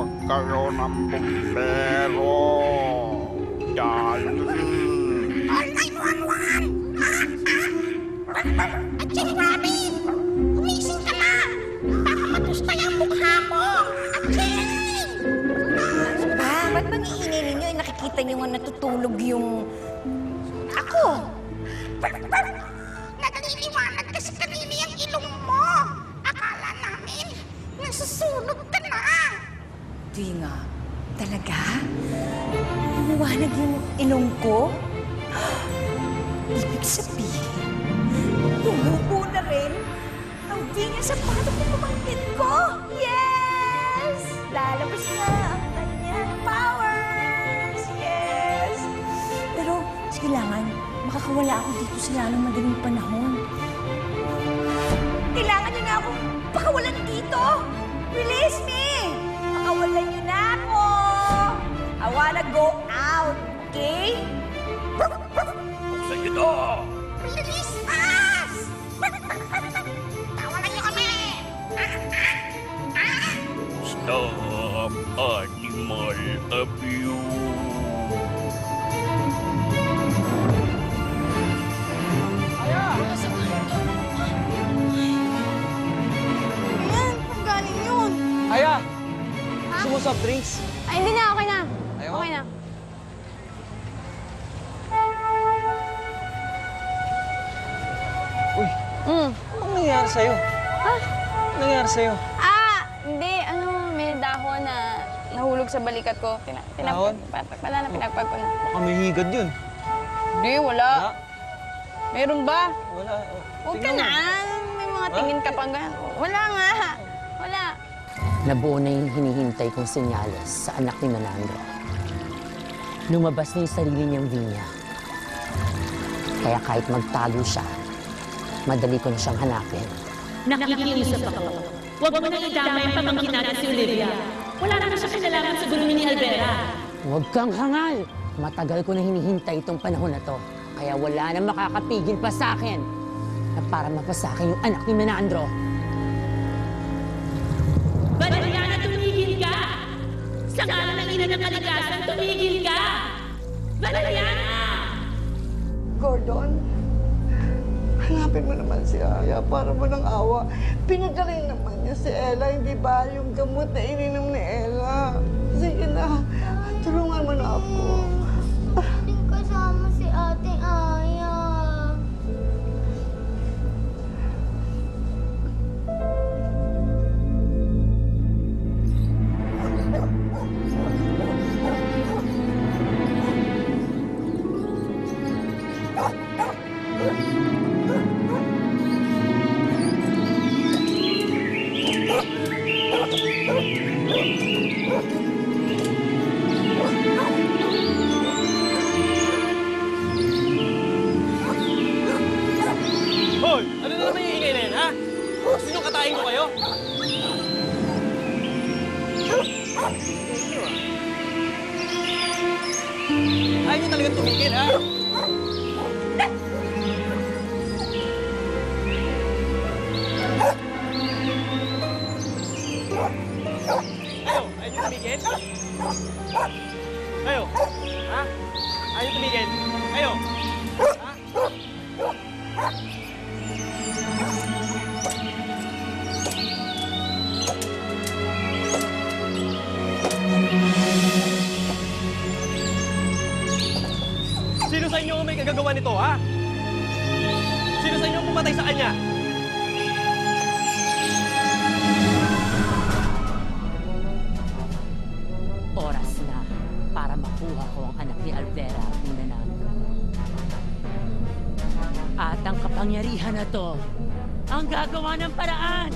Tumawag kayo ng bumbero. Dahil... All 911! Aching Robin! Gumising ka na! Baka matustay ang mukha mo! Aching! Ano ba? Ba't bang iingay ninyo? Nakikita niyo nga natutulog yung... ako! Naliliwanag kasi kanina yung ilong mo! Akala namin nasusunog ka na! Di nga. Talaga? Lumiwanag yung ilong ko? Ibig sabihin, tumubo na rin ang vinya sa pato ng pamangkin ko! Yes! Lalabas na ang kanyang powers! Yes! Pero kailangan makakawala ako dito sa lalong madaling panahon. Kailangan niyo na akong pakawalan dito! Release me! Pakawalan niyo na ako! I wanna go out, okay? Buksan niyo to! Release us! Tawanan niyo kami! Stop animal abuse. Ayan, kung galing yun. Aya! Gusto mo soft drinks? Ay, hindi na, okay na. Ayaw? Okay na. Uy, anong nangyari sa'yo? Ha? Anong nangyari sa'yo? Hindi, may dahon na nahulog sa balikat ko. Dahon? Wala na, pinagpag ko na. Baka may higad yun. Hindi, wala. Meron ba? Wala. Huwag ka Tingnan na. mo. May mga tingin ka pang ganyan. Wala nga. Wala. Nabuo na yung hinihintay kong senyales sa anak ni Manandro. Lumabas na yung sarili niyang vinya. Kaya kahit magtago siya, madali ko na siyang hanapin. Nakikiusap ako. Huwag mo nang idamay ang pamangkin natin si Olivia. Wala naman siya kinalaman sa gulo ni Alvera. Huwag kang hangal! Matagal ko na hinihintay itong panahon na to. Kaya wala na makakapigil pa sa akin na para mapasakin yung anak ni Manandro. Valeriana, tumigil ka! Sa ngalan ng ina ng kalikasan, tumigil ka! Valeriana! Gordon, hanapin mo naman si Aya para mo ng awa. Pinagaling naman niya si Ella, hindi ba yung gamot na ininom ni Ella? Sige na, tulungan mo na ako. Ating kasama si Ate Aya. Hoy! Ano na naman yung ingay na yan, ha? Gusto niyong katayin ko kayo? Ayaw niyo talagang tumigil, ha? Ayaw! Ayaw niyo tumigil? Ayaw! Ha? Ayaw niyo tumigil? Ayaw! Ha? Sino sa inyo ang may kagagawa nito, ha? Sino sa inyo ang pumatay sa kanya? Oras na para makuha ko ang anak ni Alvera at ni Manandro. At ang kapangyarihan na to ang gagawa ng paraan.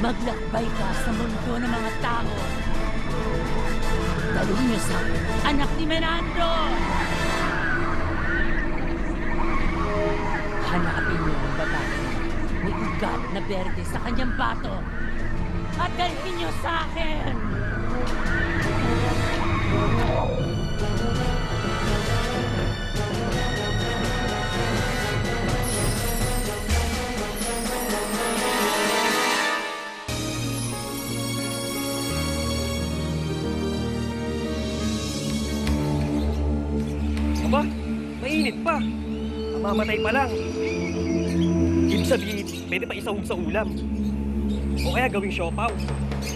Maglakbay ka sa mundo ng mga tao. Dalhin niyo sa anak ni Manandro. Hanapin niyo ang babae. May ugat na berde sa kanyang bato. At dalhin niyo sa akin. mainit pa. Mamamatay pa lang. Ibig sabihin, pwede pa isahog sa ulam. O kaya gawing siopaw.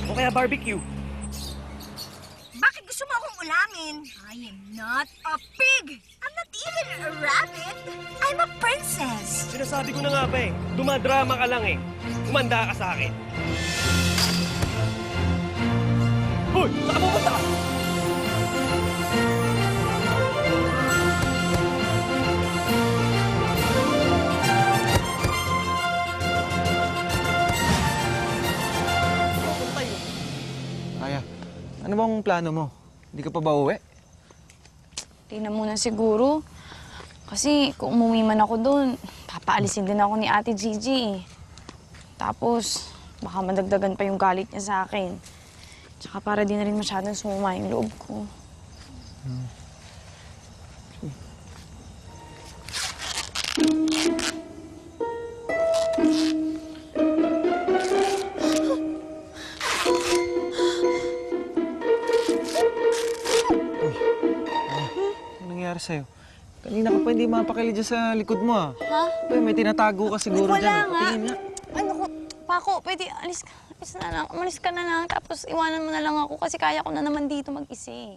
O kaya barbecue. Bakit gusto mo akong ulamin? I am not a pig! I'm not even a rabbit! I'm a princess! Sinasabi ko na nga ba eh, dumadrama ka lang eh. Umanda ka sa akin. Hoy! Saan mo punta? Aya, ano bang plano mo? Hindi ka pa ba uwi? Di na muna siguro. Kasi kung umuwi man ako doon, papaalisin din ako ni Ate Gigi. Tapos, baka madagdagan pa yung galit niya sa akin. Tsaka para di na rin masyadong sumuma yung loob ko. Ano nangyari sa'yo? Kanina ka pa hindi mapakili dyan sa likod mo ah. Ha? Uy, may tinatago ka siguro Wala dyan. nga. Tingin nga. Ano ko, Paco, pwede alis ka. Alis na lang. Umalis ka na lang. Tapos iwanan mo na lang ako kasi kaya ko na naman dito mag-isa eh.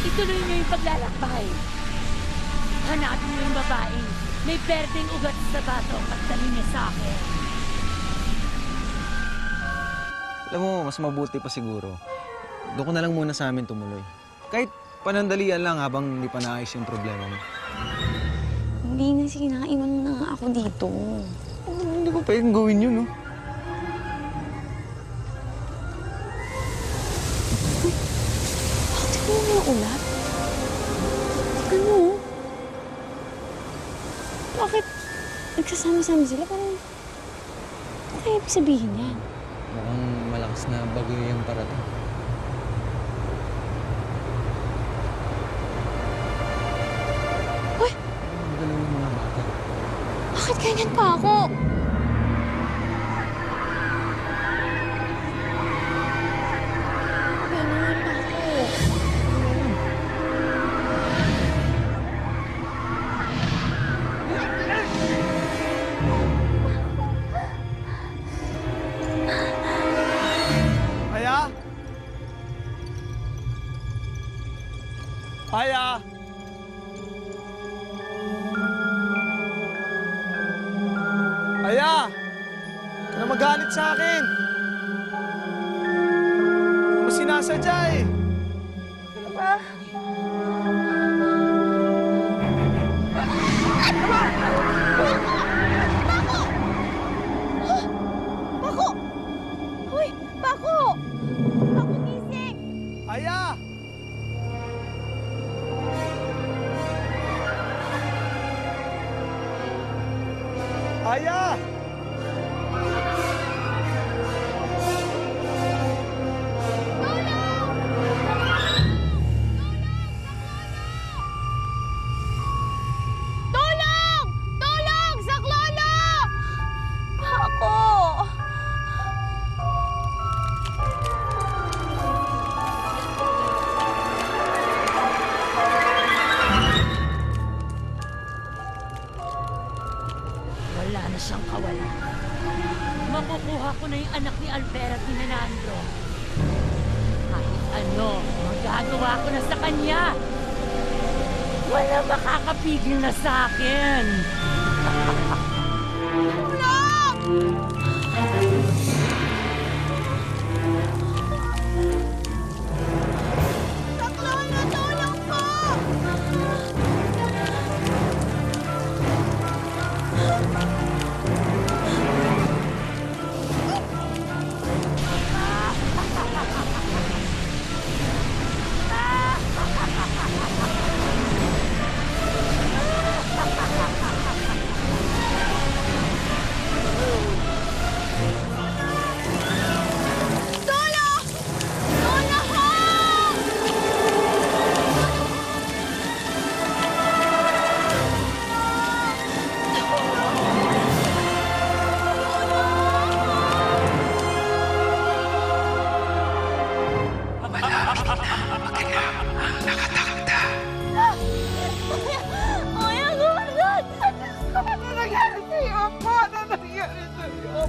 Ituloy niyo yung paglalakbay. Hanapin niyo yung babae. May berdeng ugat sa bato at dali niya sa akin. Alam mo, mas mabuti pa siguro. Doon ko na lang muna sa amin tumuloy. Kahit panandalian lang habang hindi pa naayos yung problema mo. Hindi na, sige na. Iwan mo na nga ako dito. Hindi ko pwedeng gawin yun, no? Bakit ko mga ulat? Ano? Bakit nagsasama-sama sila? Parang, ano kaya ibig sabihin yan? Mukhang malakas na bagyo yung parating. Uy! Ang galaw yung mga bata. Bakit ganyan pa ako? Ganun ako. Aya? Aya? Aya! Huwag ka na magalit sa akin. Hindi mo sinasadya eh. Paco! Uy! Paco! Paco, gising! Aya! Aya! Tulong! Tulong! Saklolo! Paco! Wala na siyang kawalan. Makukuha ko na yung anak ni Alvera at ni Nanandro. Kahit ano, magagawa ko na sa kanya. Wala makakapigil na sa akin. Saklolo, tulong po!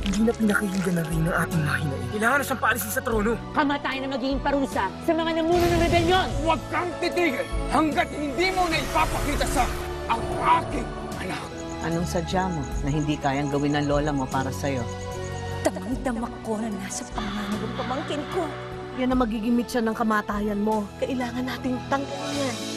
Hindi na pinakinggan na rin ng ating mahinain. Kailangan na siyang paalisin sa trono. Kamatayan na magiging parusa sa mga namuno ng rebelyon! Huwag kang titigil hanggat hindi mo na ipapakita sa ang aking anak. Anong sadya mo na hindi kayang gawin ng lola mo para sa'yo? Damang-damak ko na nasa panganib ang pamangkin ko. Yan ang magiging mitsa ng kamatayan mo. Kailangan nating tanggalin yan.